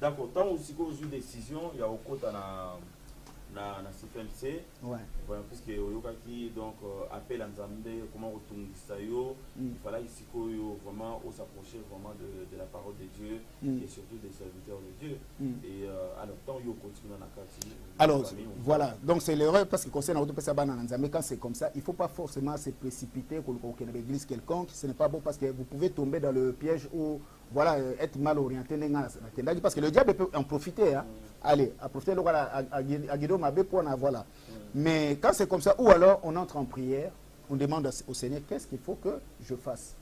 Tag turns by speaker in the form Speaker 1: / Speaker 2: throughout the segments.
Speaker 1: D'accord, tant aussi qu'on a une décision, il y a au côté na CFMC.
Speaker 2: Ouais.
Speaker 1: Voilà, puisque Oyokaki donc appelle à Nzambe, comment retourner ça yo. Il fallait ici qu'on vraiment s'approcher vraiment de la parole de Dieu et surtout des serviteurs de Dieu. Et alors tant yo continue dans la quartier.
Speaker 2: Alors voilà, donc c'est l'erreur parce que concernant Nzambe, quand c'est comme ça, il ne faut pas forcément se précipiter pour l'église quelconque. Ce n'est pas bon parce que vous pouvez tomber dans le piège où voilà, être mal orienté parce que le diable peut en profiter, hein. Allez, à profiter à Guido Mabé pour en voilà. Mais quand c'est comme ça, ou alors on entre en prière, on demande au Seigneur qu'est-ce qu'il faut que je fasse.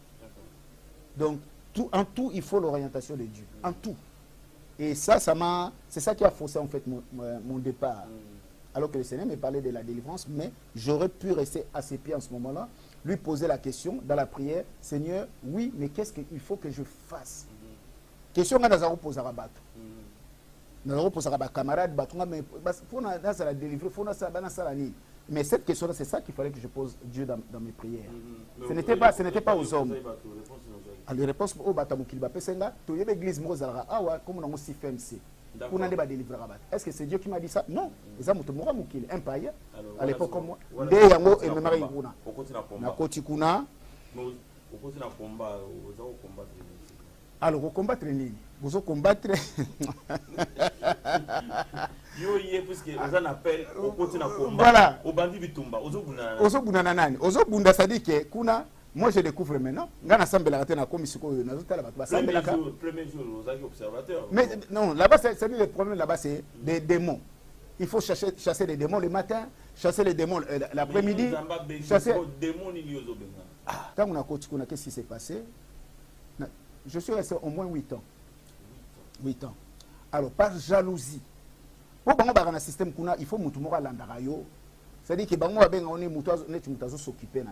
Speaker 2: Donc en tout, il faut l'orientation de Dieu, en tout. Et ça c'est ça qui a faussé en fait mon départ. Alors que le Seigneur me parlait de la délivrance, mais j'aurais pu rester à ses pieds en ce moment-là, lui poser la question dans la prière, Seigneur, oui, mais qu'est-ce qu'il faut que je fasse? Question que Nazaro pose à Rabat. Nazaro pose à Rabat, camarade, mais pour la délivrer, il faut mais cette question-là, c'est ça qu'il fallait que je pose Dieu dans mes prières. Ce n'était pas aux hommes. Les réponses au Batamukil Bapesenga, tu y a l'église Mozara, comme on a aussi fait MC. Pour n'aller pas délivrer Rabat. Est-ce que c'est Dieu qui m'a dit ça? Non. Les hommes ont Mukil, un païen. À l'époque comme moi. Dès Yango et Memari Kuna. Nakotikuna. Alors, vous combattre ligne. Vous combattre. Voilà. Ozobunda c'est-à-dire que Kuna, moi je découvre maintenant.
Speaker 1: Premier jour, vous avez observateur.
Speaker 2: Mais non, là-bas, le problème là-bas, c'est des démons. Il faut chasser les démons le matin, chasser les démons l'après-midi. Chasser les démons. Quand on a continué, qu'est-ce qui s'est passé? Je suis resté au moins 8 ans. 8 ans. Alors, par jalousie. Pour avoir un système, il faut que l'andarayo. C'est-à-dire que on est s'occuper.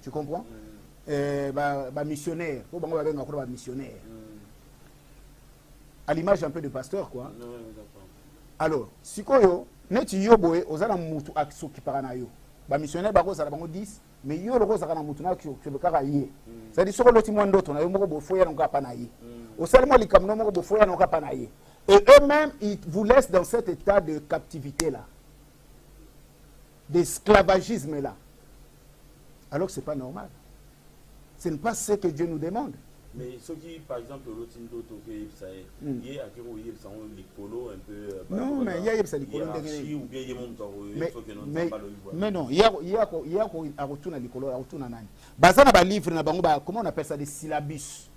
Speaker 2: Tu comprends? Missionnaire. Pour avoir missionnaire. À l'image un peu de pasteur, quoi. Alors, si vous avez un moutou à s'occuper. Missionnaire, vous avez 10. Mais yo le rose kana mutuna ki le karaye ça dit sur le timon d'autres on a mo bo foya n'ka pas naïe au seulement les kamno mo bo foya n'ka pas naïe et eux-mêmes ils vous laissent dans cet état de captivité là d'esclavagisme là alors que c'est pas normal, ce n'est pas ce que Dieu nous demande.
Speaker 1: Mais ceux qui, par exemple, l'Otindo, ça y est, à quel moment ils sont les colos un peu.
Speaker 2: Non, mais il y a des colos. Mais non, il y a un retour à l'écolo, un retour à Nani. Bazana ba livre na bango ba, comment on appelle ça, des syllabus.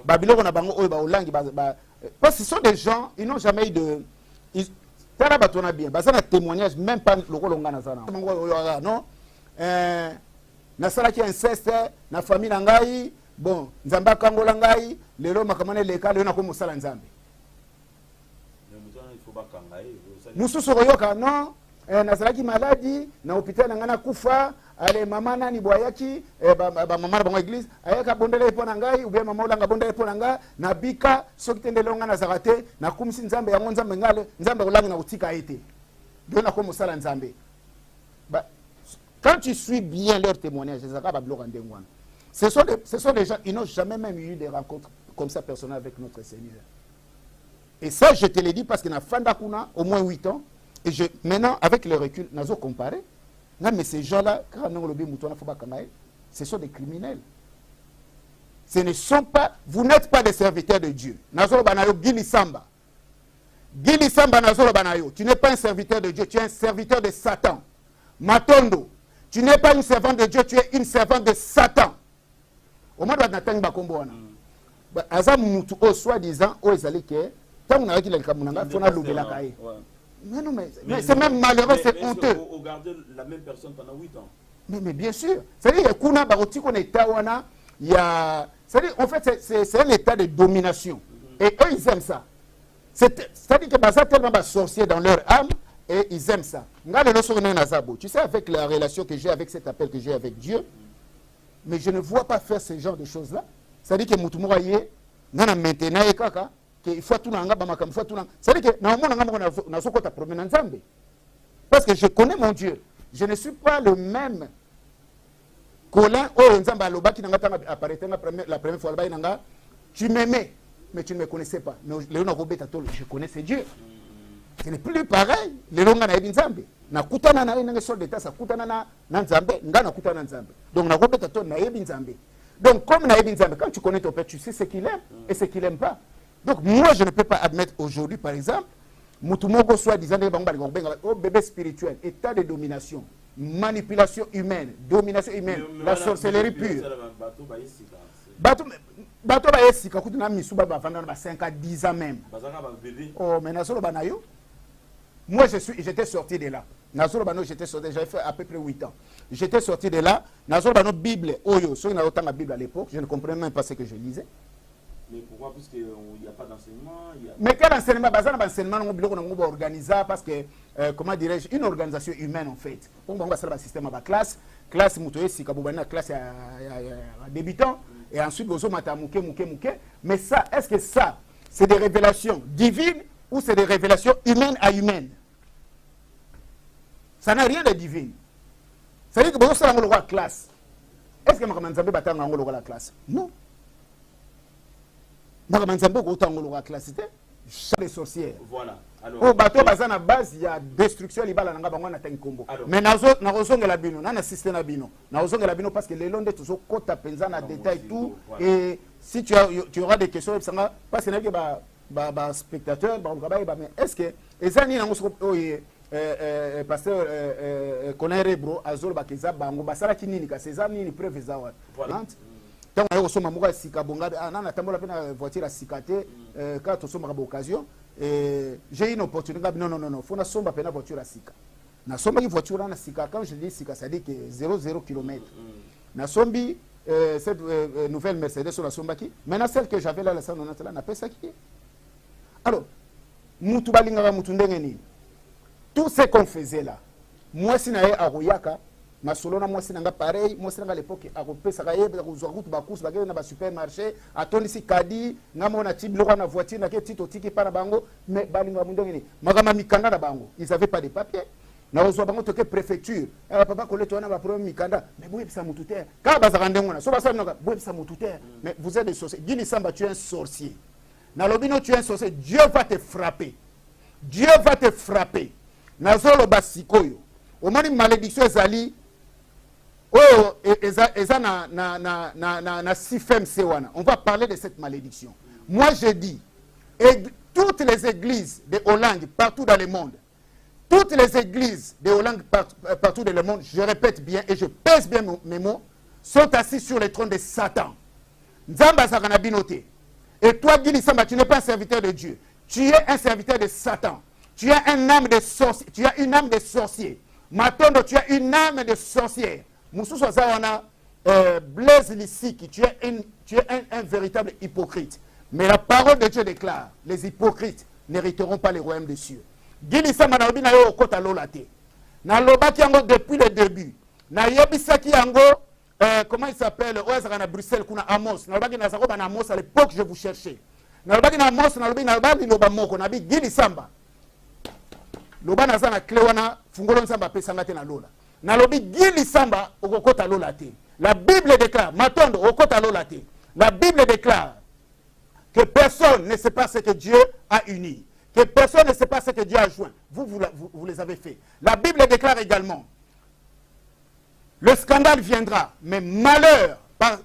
Speaker 2: Babylone na bango ba langue parce que ce sont des gens, ils n'ont jamais eu de. Tara batona bien. Bazana témoignage même pas le rôle on a zana. Non. Na sala qui inceste na famille na ngai. Bon, Nzamba kangola ngai, lelo makamane leka lelo na ko musala Nzambe. Mususu koyoka non, nazalaki maladi na hôpital na ngana kufa, ale mama nani boyaki, ba mama na bango église, ayaka bondele po na ngai, ou bien mama olanga bondele po na nga, na bika soki tendele ngana zakate, na kumisi Nzambe yango Nzambe ngale, Nzambe olanga na utika ete. Lelo na ko musala Nzambe. Quand tu suis bien leur témoignage, c'est ça va bloquer ndengwana. Ce sont des gens, ils n'ont jamais même eu des rencontres comme ça personnelles avec notre Seigneur. Et ça, je te l'ai dit parce qu'il y a Fandakuna, au moins 8 ans. Et maintenant, avec le recul, nous avons comparé. Mais ces gens-là, ce sont des criminels. Ce ne sont pas, vous n'êtes pas des serviteurs de Dieu. Gili Samba, tu n'es pas un serviteur de Dieu, tu es un serviteur de Satan. Matondo, tu n'es pas une servante de Dieu, tu es une servante de Satan. Au moins, on a un combo. Azamutu au soi-disant, au ezalike, tant on a dit le Kamunanga, il faut l'oublier la caille. Mais non, mais c'est même malheureux, c'est honteux.
Speaker 1: On garde la même personne pendant 8 ans.
Speaker 2: Mais bien sûr. C'est-à-dire que Kuna Baroti, qu'on est Tawana, il y a. C'est-à-dire, en fait, c'est un état de domination. Et eux, ils aiment ça. C'est-à-dire que ça tellement sorcier dans leur âme, et ils aiment ça. Tu sais, avec la relation que j'ai, avec cet appel que j'ai avec Dieu, mais je ne vois pas faire ce genre de choses-là. C'est-à-dire que Moutoumouaye, maintenant, il faut tout c'est-à-dire que parce que je connais mon Dieu. Je ne suis pas le même Colin ou Nzamba Loba qui n'a pas apparaît la première fois. Tu m'aimais. mais tu ne me connaissais pas. Mais je connaissais Dieu. Ce n'est plus pareil. Les longs na ebinzambe. Na kutana na ina sol d'état ça kutana na nzambe, nga na kutana nzambe. Donc na robeta to na ebinzambe. Donc comme na ebinzambe, quand tu connais ton père, tu sais ce qu'il aime et ce qu'il aime pas. Donc moi je ne peux pas admettre aujourd'hui par exemple Mutumogo soit disant oh bébé spirituel, état de domination, manipulation humaine, la sorcellerie pure. Bato ba esika kutuna misuba ba vanda ba 5 à 10 ans même. Oh mais nasolo banayo. Moi j'étais sorti de là. Nasolo bano j'étais sorti, j'avais fait à peu près 8 ans. J'étais sorti de là, nasolo bano Bible oyo, so na autant la Bible à l'époque, je ne comprenais même pas ce que je lisais.
Speaker 1: Mais pourquoi? Puisqu'il n'y a pas d'enseignement.
Speaker 2: Mais quel enseignement? L'enseignement, on va organiser parce que, comment dirais-je, une organisation humaine en fait. On va faire un système à la classe, moutoye, si kabouba classe à débutant, et ensuite, vous mouké. Mais ça, est-ce que ça, c'est des révélations divines ou c'est des révélations humaines à humaines? Ça n'a rien de divin. Ça veut dire que vous avez la classe. Est-ce que vous avez la classe? Non. La classe, les sorcières.
Speaker 1: Voilà. Alors,
Speaker 2: au bateau bazana base il y a destruction libala nanga bango na tenkombo. Mais nazo na rozonga la bino na système na bino. Na rozonga la bino parce que les londes tous kota penza na détail tout et si tu auras des questions parce que ba spectateur mais est-ce que ezani na ngoso pasteur connaît bro azol ba keza bango basala kinini ka sezani ni preuve za wa. Tant que nous sommes à Sika Bonga, la voiture à Sikate, quand nous sommes à l'occasion, j'ai une opportunité. Non, il faut que nous la voiture à Sika. Nous sommes une voiture à Sika. Quand je dis Sika, ça dit que 0,0 km. Nous sommes cette nouvelle Mercedes sur la Sombaki. Maintenant, celle que j'avais là, on a fait ça qui est. Alors, tout ce qu'on faisait là, moi, si je suis à Royaka, ma solona moi c'est nga pareil moi c'est nga l'époque a repesa ka yeba ko zwa kutu ba course ba na ba supermarché atoni si kadi nga mona tiblo na voiture na ke tito tiki para bango mais balinga mundongeni magama mikanda na bango ils avaient pas de papier na ozwa bango toke préfecture papa koleto na ba problème mikanda mais boye bisa mutute ka bazaka ndengo na so basa na boye bisa mutute mais vous êtes des sorciers Gili Samba tu es un sorcier na lobino tu es un sorcier Dieu va te frapper na zolo basikoyo o mani malédiction ezali. Oh, on va parler de cette malédiction. Moi, je dis, et toutes les églises de Hollande, partout dans le monde, toutes les églises de Hollande, partout dans le monde, je répète bien et je pèse bien mes mots, sont assis sur le trône de Satan. Nzamba Zaganabinote. Et toi, Gili Samba, tu n'es pas un serviteur de Dieu. Tu es un serviteur de Satan. Tu as une âme de sorcier. Tu as une âme de sorcier. Matondo, tu as une âme de sorcière. Moussous Zawana, Blaise Lissiki, tu es un véritable hypocrite. Mais la parole de Dieu déclare, les hypocrites n'hériteront pas les royaumes des cieux. Gili Samba na obi na yo okota lolate. Na lobaki yango depuis le début. Na yebisaki yango, comment il s'appelle, Oazara Bruxelles, kuna Amos. Na lobaki na zako na Amos à l'époque je vous cherchais. Na lobaki na Amos na lobi na lobaki loba moko na bi Gili Samba. Loba na zana klewana fungolo Samba pesanga te na lola. Nalobi Gili Samba okota lolate. La Bible déclare, Matondo okota lolate. La Bible déclare que personne ne sait pas ce que Dieu a uni, que personne ne sait pas ce que Dieu a joint. Vous les avez fait. La Bible déclare également, le scandale viendra, mais malheur par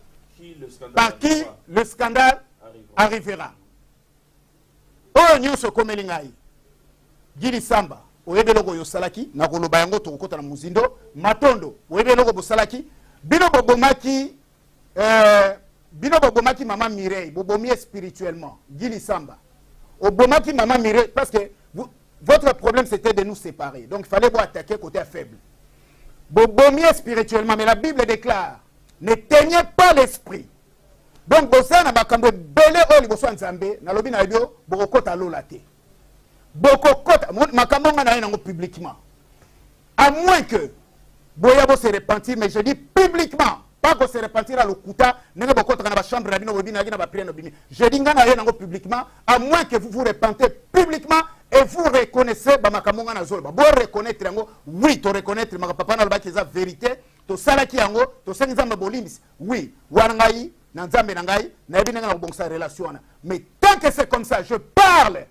Speaker 2: qui le scandale arrivera. Oh nyonso komelingai. Gili Samba oyebe logo yo salaki na koloba yango to kokota na muzindo Matondo oyebe logo bosalaki bino bobomaki mama Mireille bobomi spirituellement Gili Samba obomaki mama Mireille parce que votre problème c'était de nous séparer donc il fallait vous attaquer côté faible bobomi spirituellement mais la Bible déclare n'éteignez pas l'esprit donc bosana bakambo belé oli boso nzambe na lobi na bio bokota lolate Bokokota, makamanga na yango publiquement. À moins que Boyabo se repentir, mais je dis publiquement, pas que se repentir à l'okuta, n'est pas dans la chambre rabino webina na ba prière bimi. Je dis ngana yango publiquement, à moins que vous vous repentez publiquement et vous reconnaissez ba makamanga na zolba. Bo reconnaître yango, oui, to reconnaître ma papa na ba ki za vérité, to salaki yango, to sengiza bolimbis. Oui, wangai na nzambe na ngai, na yebina na bongsa relation na. Mais tant que c'est comme ça, je parle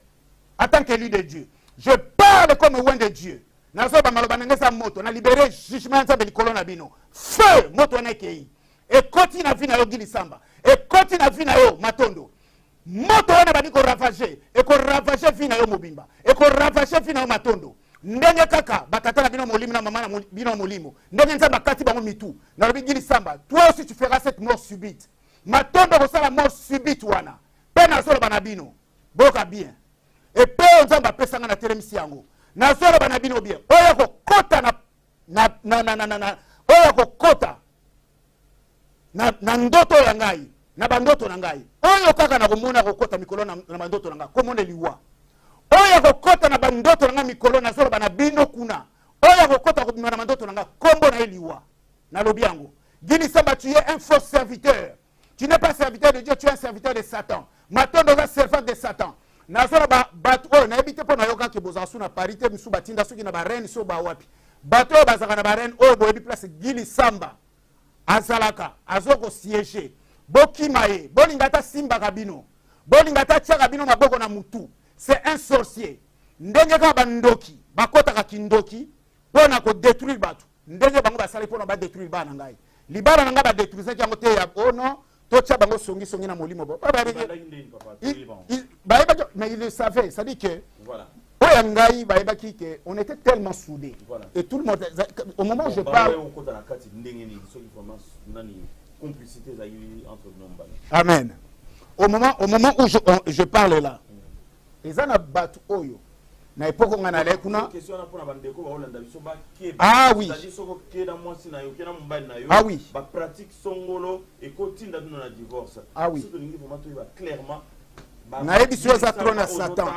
Speaker 2: en tant qu'élu de Dieu. Je parle comme loin de Dieu. Nazo ba maloba ngesa moto na libérer jugement nzambe likolo na bino. Feu moto na kei. Et continue na vie na yo Gili Samba. Et continue na vie na yo Matondo. Moto wana bani ko ravager. Et ko ravager vie na yo Mobimba. Et ko ravager vie na yo Matondo. Ndenge kaka batata na bino molimo na mama na bino molimo. Ndenge nzamba kati bango mitu. Na lobi Gili Samba. Toi aussi tu feras cette mort subite. Matondo ko sala mort subite wana. Pe na solo bana bino. Boka bien. Et pe nzamba pesa nga na telemisi yango. Na solo bana bino bien. Oya ko kota na oya ko kota na ndoto ya ngai na bandoto na ngai. Oyo kaka na komona ko kota mikolo na bandoto na ngai. Komona liwa. Oya ko kota na bandoto na ngai mikolo na solo bana bino kuna. Oya ko kota na bandoto na ngai kombo na liwa. Na lobi yango. Gili Samba, tu es un faux serviteur. Tu n'es pas serviteur de Dieu, tu es un serviteur de Satan. Matondo est servant de Satan. Nazora bato na ebite po na yoka ke bozasu na parité misu batinda soki na barene so ba wapi bato bazaka na barene o boyebi place Gili Samba azalaka azoko siéger bokimaye bolingata simba kabino bolingata tia kabino maboko na mutu. C'est un sorcier. Ndenge ka bandoki bakota ka kindoki pona ko détruire bato ndenge bango basali pona ba détruire bana ngai libara na nga ba détruire yango te ya oh non. Tocha bango songi songi na molimo bo. Mais il le savait, ça dit que voilà. On était tellement soudés. Voilà. Et tout le monde au moment où je parle Amen. Au moment où je parle là. Ezana batu oyo. Na époque on allait kuna ah oui ah oui
Speaker 1: ba pratique songolo et kotinda na divorce
Speaker 2: ah oui
Speaker 1: surtout lingi vraiment to clairement
Speaker 2: na ebiso za trona Satan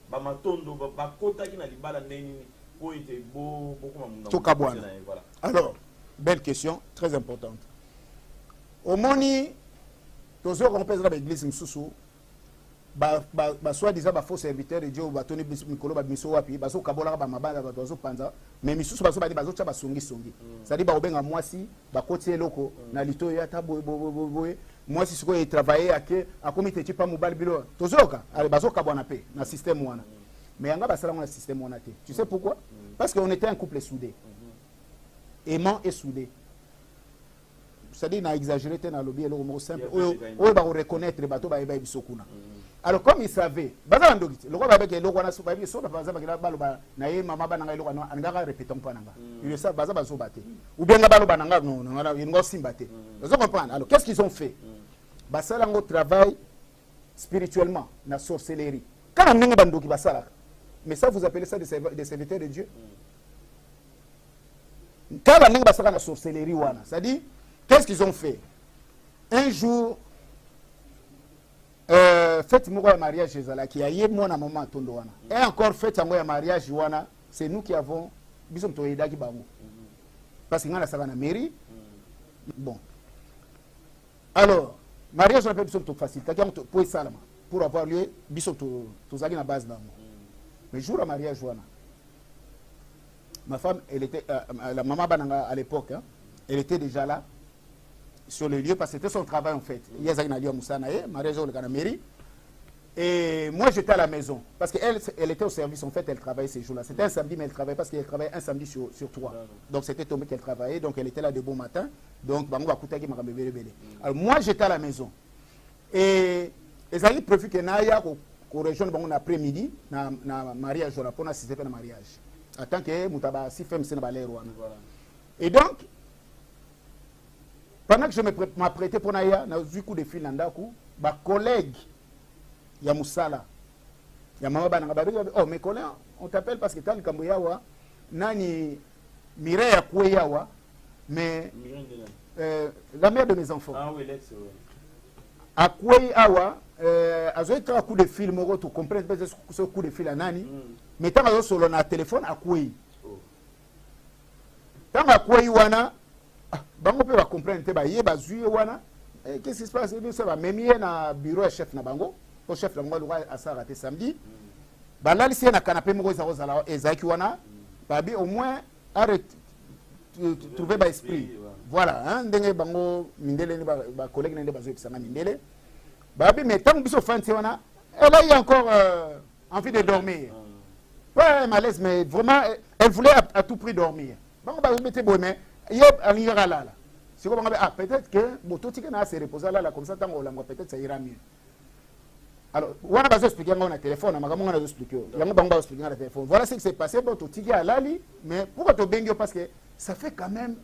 Speaker 1: ba matondo ba kotaki na libala neni po ite beaucoup mamunda
Speaker 2: toka bwana. Alors belle question très importante au moni tozo compensera l'église msusu ba soi-disant ba faux serviteur de Dieu ba toni mikolo ba miso wapi ba so kabola ba mabanga ba tozo panza mais misusu ba so ba zo cha ba songi ça dit ba obenga mwasi ba kotie loko na lito ya ta boy mwasi siko e travailler ake akomite ti pa mobile bilo tozoka ale ba zo kabwana pe na système wana mais yanga ba sala na système wana te tu sais pourquoi parce qu'on était un couple soudé aimant et soudé. C'est-à-dire n'a exagéré na lobby et le mot simple o ba reconnaître bato ba eba bisokuna. Alors comme il savait baza ndogiti le roi ba beke le roi na so ba biso ba baza ba baloba na ye mama ba na ngai le roi na ngaka répétons pas nanga il le savent baza bazo baté ou bien nga baloba nanga non ngana ngo simbaté vous comprenez. Alors qu'est-ce qu'ils ont fait basala ngo travail spirituellement na sorcellerie quand ndenge bandoki basala mais ça vous appelez ça des serviteurs de Dieu quand ndenge basala na sorcellerie wana c'est-à-dire qu'est-ce qu'ils ont fait un jour fête moko ya mariage ezalaki ya ye mwana mama atondo wana et encore fête yango ya mariage wana c'est nous qui avons biso toyedaki bango parce que ngana saka na mairie bon alors mariage on appelle biso to facilité pour salama pour avoir lieu biso tozaki na base nango mais jour à mariage wana ma femme elle était la maman bananga à l'époque hein, elle était déjà là sur le lieu parce que c'était son travail en fait. Il y a mariage au mairie. Et moi j'étais à la maison parce qu'elle était au service en fait, elle travaillait ces jours-là. C'était un samedi mais elle travaillait parce qu'elle travaillait un samedi sur 3. Donc c'était tombé qu'elle travaillait, donc elle était là de bon matin. Donc alors moi j'étais à la maison. Et ils avaient prévu que Naya qu'on rejoigne bon après-midi na mariage pour assister à un mariage. Attends que Moutaba si femme c'est na et donc pendant que je m'apprêtais pour Naya, na eu coup de fil nandaku, ba collègue ya musala. Ya mama bana oh mes collègues, on t'appelle parce que t'as le Kamboyawa, nani Mireille ya Kouyawa, mais la mère de mes enfants.
Speaker 1: Ah oui, l'ex oui.
Speaker 2: À Kouyawa, azo été un coup de fil moko tu comprends ce coup de fil à nani, mais tant que solo na téléphone à Kouy. Tant à Kouy wana bango pe ba comprendre te ba ye ba zui wana qu'est-ce qui se passe bien ça va même na bureau chef na bango au chef na bango a ça raté samedi ba là lycée na canapé moko za rozala ezaki wana ba bi au moins arrête trouver ba esprit voilà hein ndenge bango mindele ni ba collègue ndenge bazo pisanga mindele ba bi mais tant biso fanti wana Elle a eu encore envie de dormir. Pas un malaise, mais vraiment, elle voulait à tout prix dormir. Bon, on va mettre bon, mais il y a un là. C'est comme ah, peut-être que Boto Tika se reposer là, comme ça, peut-être ça ira mieux. Alors, on va expliquer on a téléphone, on va expliquer. On va expliquer le téléphone. Voilà ce qui s'est passé. Boto Tika à Lali, mais pourquoi tu bengo parce que ça fait quand même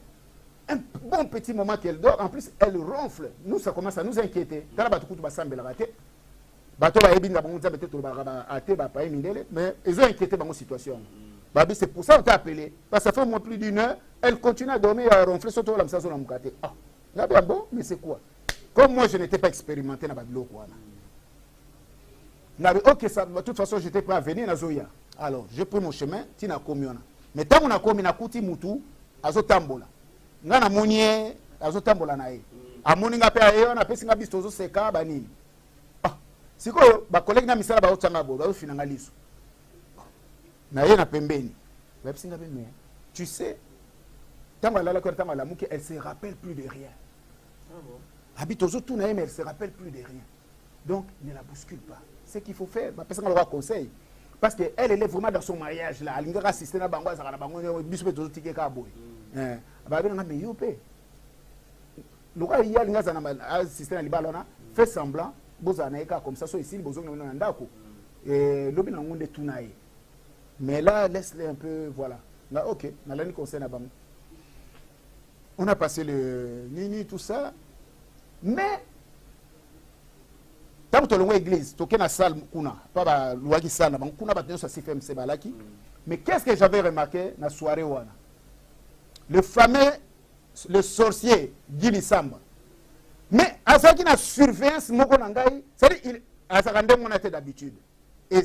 Speaker 2: un bon petit moment qu'elle dort. En plus, elle ronfle. Nous, ça commence à nous inquiéter. Dans la batuku, tu vas sembler la rater. Bateau va ébiner, mais ils ont inquiété dans mon situation. C'est pour ça qu'on t'a appelé. Parce que ça fait moins plus d'une heure, elle continue à dormir et à ronfler sur toi, ça sur la ah, bon, mais c'est quoi? Comme moi, je n'étais pas expérimenté dans Babilo. Ok, ça, de toute façon, j'étais prêt à venir à Zoya. Alors, j'ai pris mon chemin, Tina Komiona. Mais tant qu'on a commis na Kouti Moutou, à Zotambola. Nana Mounier, à Zotambola nae. À Moninga Pea, on a fait Singa Bistozo Seka, Bani. Si quoi, ma collègue n'a mis ça là-bas au Tchangabo, là où finangaliso. Naye na pembeni. Tu sais, tant qu'elle a la mouke, elle se rappelle plus de rien. Habite aux autres, mais elle se rappelle plus de rien. Donc, ne la bouscule pas. Ce qu'il faut faire, ma personne aura conseil. Parce qu'elle est vraiment dans son mariage là. Elle a assisté à Bangoise, à la Bangoise, à Bispo de Tike Kaboy. Elle va dire, mais youpe. Le roi, il y a assisté à Libalona, fait semblant. Comme ça, ici, et mais là, laisse-les un peu, voilà. Là, ok, on a passé le nini, tout ça, mais tant que tu as l'église, tu as une salle, pas la salle, mais qu'est-ce que j'avais remarqué dans la soirée? Le fameux, le sorcier, Gili Samba. Mais à ce qui a surveillance, c'est-à-dire qu'il a d'habitude. Et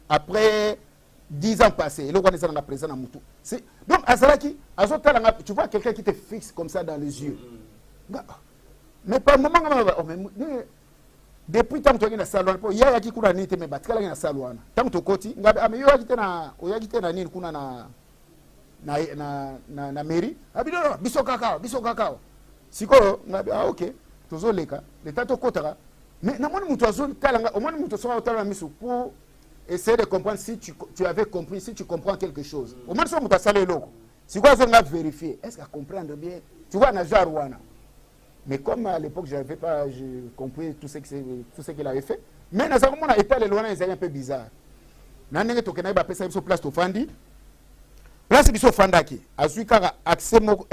Speaker 2: après 10 ans passés, il est présent dans Moutou. Donc, à ce tu vois quelqu'un qui te fixe comme ça dans les yeux. Mais par moment, depuis tant que tu es dans la salle, il y a qui coule à nite, mais tu es dans la salle. Tant que tu es côté, il y a qui est dans na mairie abidon biso kakao siko ah ok tozo leka le tato kotara mais na moni muto azol talanga au moins muto so otala misu pour essayer de comprendre si tu avais compris, si tu comprends quelque chose au moins so muto sale loko siko azol nga vérifier est-ce qu'à comprendre bien tu vois na jarwana. Mais comme à l'époque j'avais pas compris tout ce qu'il avait fait, mais na ça mona état le loin est un peu bizarre na ndenge tokena ba pesa biso place to fandi. Là, c'est biso fandaki. Azui kara accès mo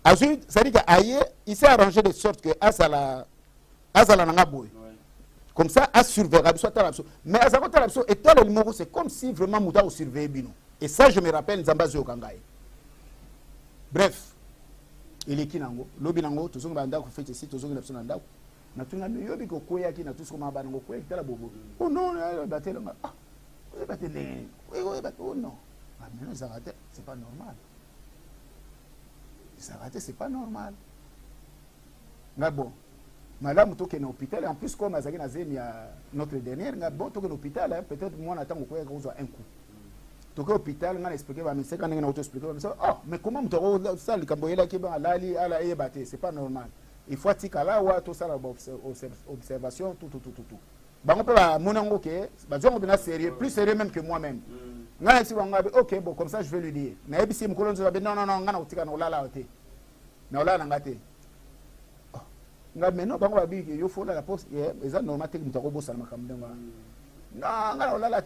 Speaker 2: azui, ça dit que il s'est arrangé de sorte que azala nanga boy. Comme ça, à surveiller biso talabso. Mais azako talabso et tel le numéro, c'est comme si vraiment Mouta au surveiller bino. Et ça, je me rappelle Nzambazi Okangai. Bref, il est qui nango, lobi nango, tout ce qu'on va ndako fait ici, tout ce qu'on a besoin ndako. Na tunga yobi ko koya ki na tout ce qu'on m'a banango koya tala bobo. Oh non, batela ah. Batele. Oh non. Mais non, Zaraté, c'est pas normal. Zaraté, c'est pas normal. Mais bon, madame, tu es à l'hôpital, en plus, comme il y a notre dernière, bon, tu es à l'hôpital, peut-être moi, on attend qu'on ait un coup. Tu es à l'hôpital, on a expliqué, mais c'est quand on a expliqué, oh, mais comment tu as ça, le Camboyela qui va à la ébaté, c'est pas normal. Il faut que tu aies tout ça, l'observation, tout. Bah, on peut mon que sérieux, plus sérieux même que moi-même. Ok, bon, comme ça je vais lui dire. Non, mais non, il faut la poste. C'est normal que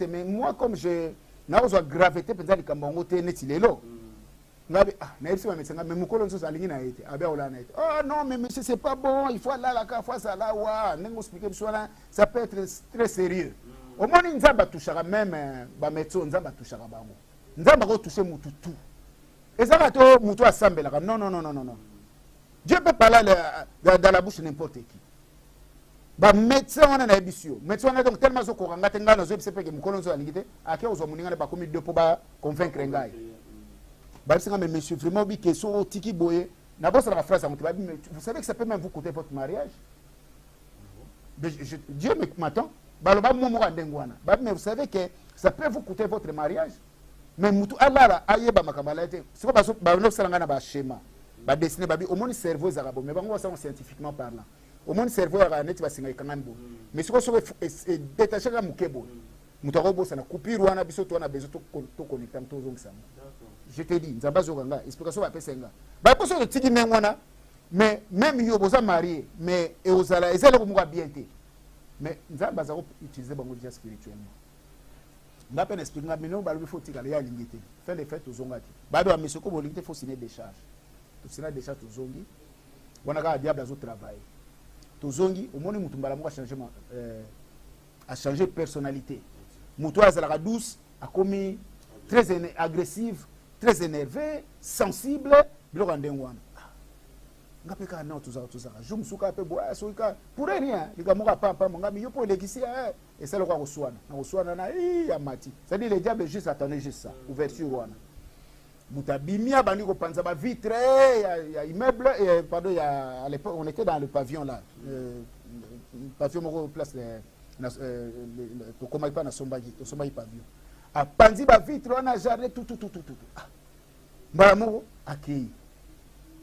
Speaker 2: mais moi, comme je n'ai pas gravité, peut-être que oh non, mais monsieur, c'est pas bon, il faut aller à la fois à la wa, ça peut être très sérieux. Au moins, nous avons touché même les médecins, nous avons touché nous avons touché tout. Et ça va être moutou à Sambela. Non. Dieu peut parler dans la bouche de n'importe qui. Les médecins, on a un ébissio. Les médecins, on a donc tellement de courants, on a des gens qui ont été à qui ont commis deux pour convaincre les gars. Mais monsieur, vraiment, question tiki boye. D'abord, c'est la phrase à vous savez que ça peut même vous coûter votre mariage. Dieu m'attend. Mais vous savez que ça peut vous coûter votre mariage. Mais mutu Allah aye ba makabalate. C'est pas parce que ba no salanga na ba schéma. Ba dessiner ba bi au moins cerveau zarabo mais bango ça scientifiquement parlant. au moins cerveau ya net ba singa ikanga mbo mais siko soko détacher ka mukebo mutako bosa na coupure wana biso to na bezo to connecter to zongisa je te dis nzamba zokanga explication ba pesenga ba poso de tiki nengwana mais même yo boza marié mais et ozala ezele ko muka bien té mais nzamba za ko utiliser bango déjà spirituellement ngape explique nga mino ba lui faut tika ya lingité fin de fête ozongati ba do monsieur ko bolingité faut signer des charges to signer des charges ozongi wana ka diable azo travailler tozongi omoni mutu mbala moko a changé personnalité mutu azalaka douce a commis très agressive très énervé sensible biloko ndenge wana ngape ka na tuzaka je musuka pe boya soika pour rien likamoka papa ngami yo po lekisia et ça le quoi na na ya mati ça dit le diable juste attendait juste ça ouverture wana mutabimia bandi ko panza ba vitre ya immeuble pardon à l'époque on était dans le pavillon là pavillon moko place to koma pas na sombaki pavillon a panzi ba vitre wana jardin tout mbala moko akei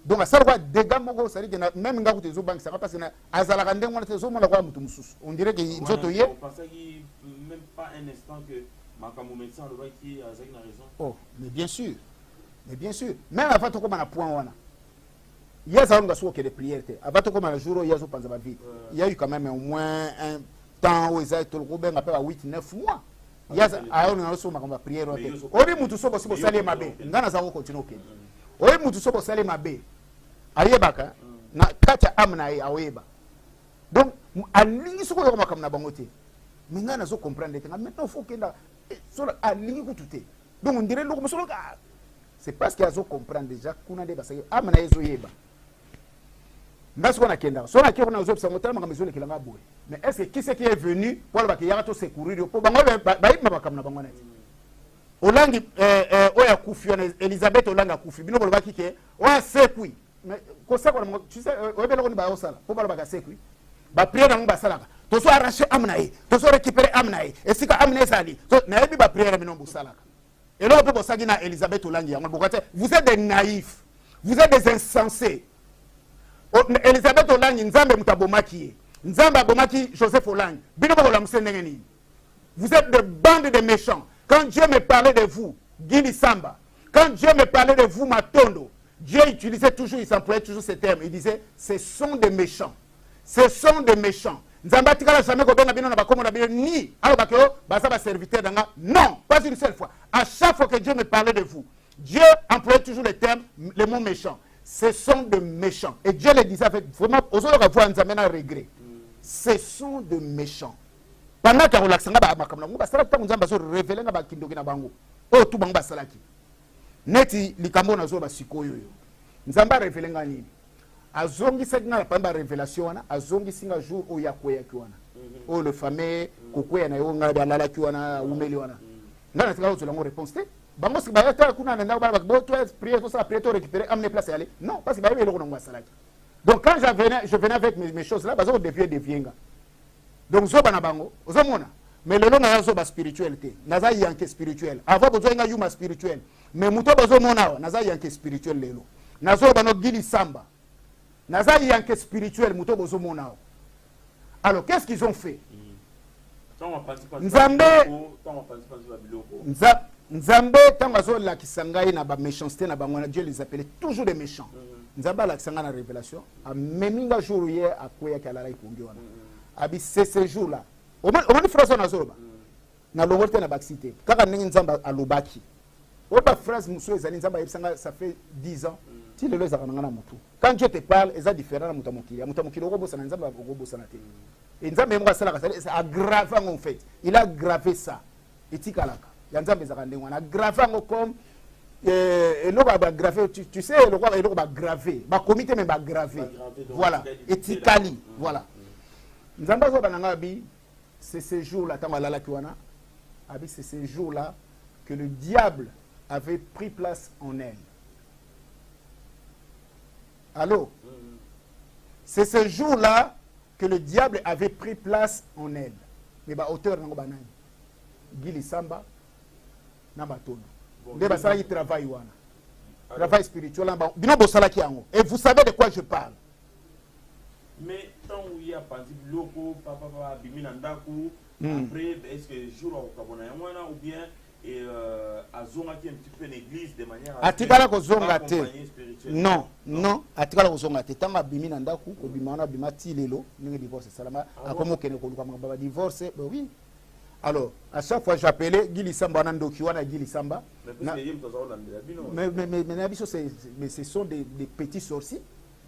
Speaker 2: donc ça quoi dégâts moko ça dit même ngaku tezo bank ça parce que azala ka ndengo na tezo mona kwa mutu mususu on dirait que nzoto ye
Speaker 1: on pensait qu'il même pas un instant que makambo médecin le voit qui a raison.
Speaker 2: Oh mais bien sûr même avant to koma na point wana yes on nga so que les prières avant to koma na jour ya zo panza ba vite il y a eu quand même au moins un temps où ils to ko benga pa 8-9 mois yes ayo na so makambo prière ote obi mutu so bo sali mabe ngana za ko continue okedi oyi mutu so bo sali mabe ayebaka na kacha amna ye aweba donc alingi soko yo makamna bango te mingana zo comprendre te maintenant faut que na so alingi kututé donc on dirait loko musolo ka c'est parce qu'il a zo comprendre déjà kuna de basaki amna yezo yeba ndaso na kenda so na kiko na zo psango tama kama zo le kilanga boy mais est-ce que qui c'est qui est venu pour ba ki yaka to secourir po bango ba ima makamna bango na olangi oya kufi na Elisabeth olanga kufi bino boloba kike oya sekui mais ko sako na tu sais oyebela ko ni ba osala po baloba ka sekui ba prière na ngba salaka to so arracher amnae to so récupérer amnae et sika amnae sali so na yebi ba prière bino busalaka et là on peut bosaki na Elisabeth olangi yango bokate vous êtes des naïfs vous êtes des insensés Elisabeth olangi nzambe mutabomaki nzambe abomaki Joseph olangi bino bokola musendenge ni vous êtes des bandes de méchants. Quand Dieu me parlait de vous, Gili Samba, quand Dieu me parlait de vous, Matondo, Dieu utilisait toujours, il s'employait toujours ces termes. Il disait, ce sont des méchants. Ce sont des méchants. Nzamba tikala jamais ko benga bino na bakomo na bino ni alo bakeo basa ba serviteur danga. Non, pas une seule fois. À chaque fois que Dieu me parlait de vous, Dieu employait toujours les termes, les mots méchants. Ce sont des méchants. Et Dieu le disait avec vraiment, aujourd'hui, on voit Nzamba na regret. Ce sont des méchants. Pendant que relaxanga ba makamna ngo basala tangu nzamba so révéler nga ba kindoki na bango o tu bango basalaki neti likambo na zo ba sikoyo yo nzamba révéler nga nini azongi segna la pamba révélation wana azongi singa jour o yakoya kiwana o le fameux kokoya na yo nga ba lala kiwana umeli wana ngana tika zo lango réponse te bango si ba yata kuna na ba bo to prier to ça prier to récupérer amener place aller non parce que ba yelo ko ngwasalaki donc quand je venais avec mes choses là bazo devienga. Donc zoba na bango ozomona mais lelo na zo ba spiritualité naza yanke spirituel avant besoin nga yuma spirituel mais muto bazomona naza yanke spirituel lelo nazo bano Gili Samba naza yanke spirituel muto bazomona. Alors qu'est-ce qu'ils ont fait? Nzambe tango zo la kisangai na ba méchanceté na bango na Dieu les appelait toujours des méchants. Nzamba la kisanga na révélation a meminga jour hier akoya kala lai pongi wana. Abi ce jour là o mani phrase na zoroba na longote na baxité kaka ndenge nzamba alobaki o ba phrase muso ezali nzamba yebisanga ça fait 10 ans ti lelo ezaka na mutu quand Dieu te parle eza différent na mutamukili ko bosa na nzamba ko bosa na te et nzamba yemba sala ka c'est aggravé en fait il a gravé ça etikalaka ya nzamba ezaka ndenge wana aggravé ngo comme et l'on va graver tu sais le roi et l'on va graver ba comité même va graver voilà etikali voilà. Nzamba zo bananga bi c'est ce jour-là tant la kiwana abi c'est ce jour-là que le diable avait pris place en elle. Allô? C'est ce jour-là que le diable avait pris place en elle. Mais ba auteur nango banani Gili Samba na batono. Nde basala ki travail wana. Travail spirituel bino bosala ki yango. Et vous savez de quoi je parle?
Speaker 1: Mais temps où il y a parti loko papa bimina ndaku après est-ce que jour au kabona yamwana ou bien et azonga qui un petit peu l'église de manière à
Speaker 2: atikala ko zonga te non non atikala ko zonga te tanga bimina ndaku ko bimana bimati lelo ninge divorce salama akomo kene ko luka baba divorce oui. Alors, à chaque fois j'appelais Gili Samba Nandoki wana Gili Samba. Mais ce sont des petits sorciers.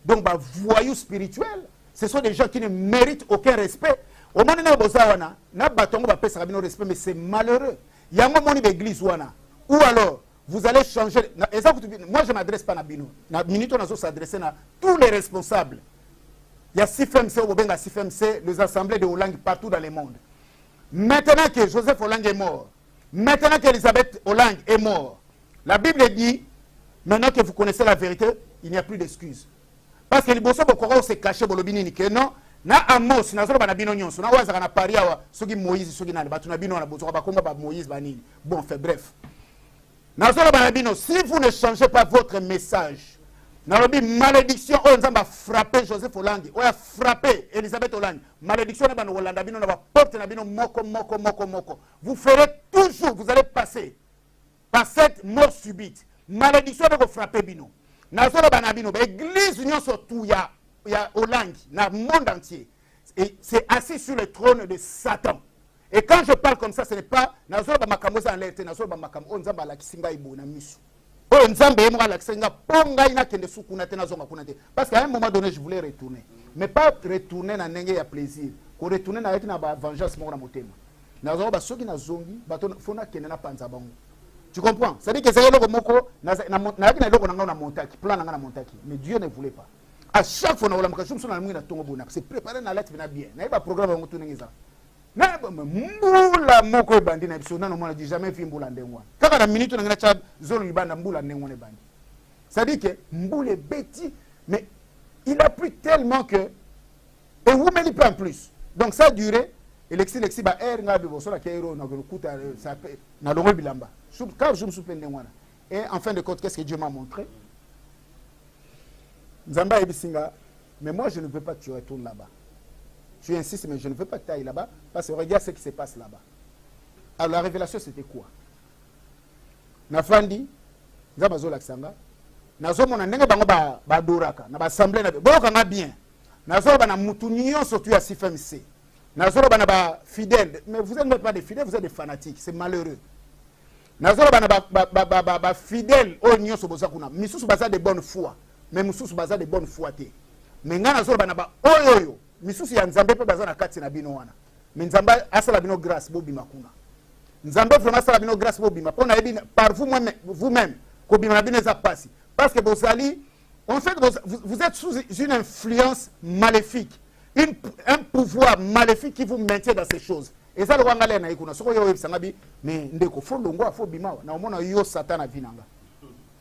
Speaker 2: Donc, bah, voyous spirituels. Ce sont des gens qui ne méritent aucun respect. Au moment où wana na batongo ba pesa bino respect, mais c'est malheureux. Yango moni l'église wana. Ou alors, vous allez changer. Moi, je ne m'adresse pas à Bino. Na minute on a s'adresser à tous les responsables. Il y a CFMC, Obenga CFMC, les assemblées de Hollande partout dans le monde. Maintenant que Joseph Olang est mort, maintenant qu'Elisabeth Olang est mort, la Bible dit, maintenant que vous connaissez la vérité, il n'y a plus d'excuses. Parce que les bossons vont se cacher pour le binini que non, na Amos, na zolo banabino nyonso, na waza na paria wa, soki Moïse, soki na batuna bino na bozo ba komba ba Moïse banini. Bon, fait bref. Na zolo banabino, si vous ne changez pas votre message, Nalobi malédiction on a frappé Joseph Olangi, on a frappé Elisabeth Olangi. Malédiction na bano Olanda bino na ba porte na bino moko. Vous ferez toujours, vous allez passer par cette mort subite. Malédiction na frapper bino. Na zolo bana bino, église union surtout ya Olangi na monde entier. Et c'est assis sur le trône de Satan. Et quand je parle comme ça, ce n'est pas na zolo ba makambo za alerte, na zolo ba makambo on zamba la kisinga ibo na misu. Parce qu'à un moment donné, je voulais retourner. Mais pas retourner dans un plaisir. Pour retourner dans une vengeance. Tu comprends? C'est-à-dire que c'est mais Dieu ne voulait pas. À chaque fois, c'est préparé dans l'être bien. Il n'y a pas de programme. Mbula moko bandi na biso nano mona jamais vu mbula ndengwa kaka na minute na ngana zone libanda mbula ndengwa ne bandi ça dit que mbule beti mais il a pris tellement que et vous me pas en plus donc ça a duré et l'exi ba nga bibo so la kairo na kuta ça na longo bilamba quand je me souviens ndengwa et en fin de compte qu'est-ce que Dieu m'a montré Nzamba ebisinga mais moi je ne veux pas que tu retournes là-bas. Je insiste, mais je ne veux pas que tu ailles là-bas, parce que regarde ce qui se passe là-bas. Alors la révélation, c'était quoi? Nafandi, Nzabazo Laksanga, Nazo mona nenge bango ba doraka, na ba assemblée na boka nga bien. Nazo bana mutunyo surtout à CFMC. Nazo bana ba fidèles, mais vous n'êtes pas des fidèles, vous êtes des fanatiques, c'est malheureux. Nazo bana ba fidèles au nyo so bozakuna. Misusu baza de bonne foi, mais misusu baza de bonne foi té. Mais nga nazo bana ba oyoyo. Misusu ya Nzambe pe baza na kati na bino wana. Mais Nzambe asala bino grâce bo bima kuna. Nzambe vraiment asala bino grâce bo bima. Pona yebi par vous-même ko bima bino za passi. Parce que bozali en fait vous êtes sous une influence maléfique, un pouvoir maléfique qui vous maintient dans ces choses. Et ça le wangale na ikuna soko yo yebisanga bi mais ndeko fo longo afo bima na omona yo Satan vinanga.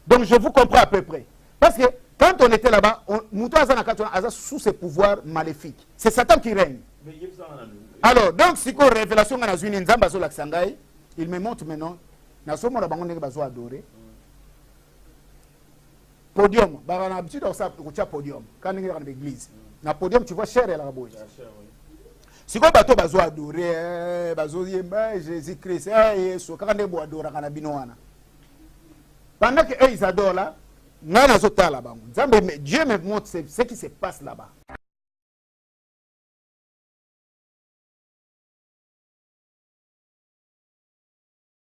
Speaker 2: Donc je vous comprends à peu près. Parce que quand on était là-bas, Moutou a sous ses pouvoirs maléfiques. C'est Satan qui règne. Alors, donc, si qu'on révélation dans une nzamba sur l'Axangaï, il me montre maintenant, dans ce moment, on a adoré. Podium, on a l'habitude de podium, quand on est dans l'église. Dans le podium, tu vois cher et la raboue. Si on a besoin d'adorer, Jésus-Christ, quand on est adorer, pendant qu'eux, ils adorent là, Dieu me montre ce qui se passe là-bas.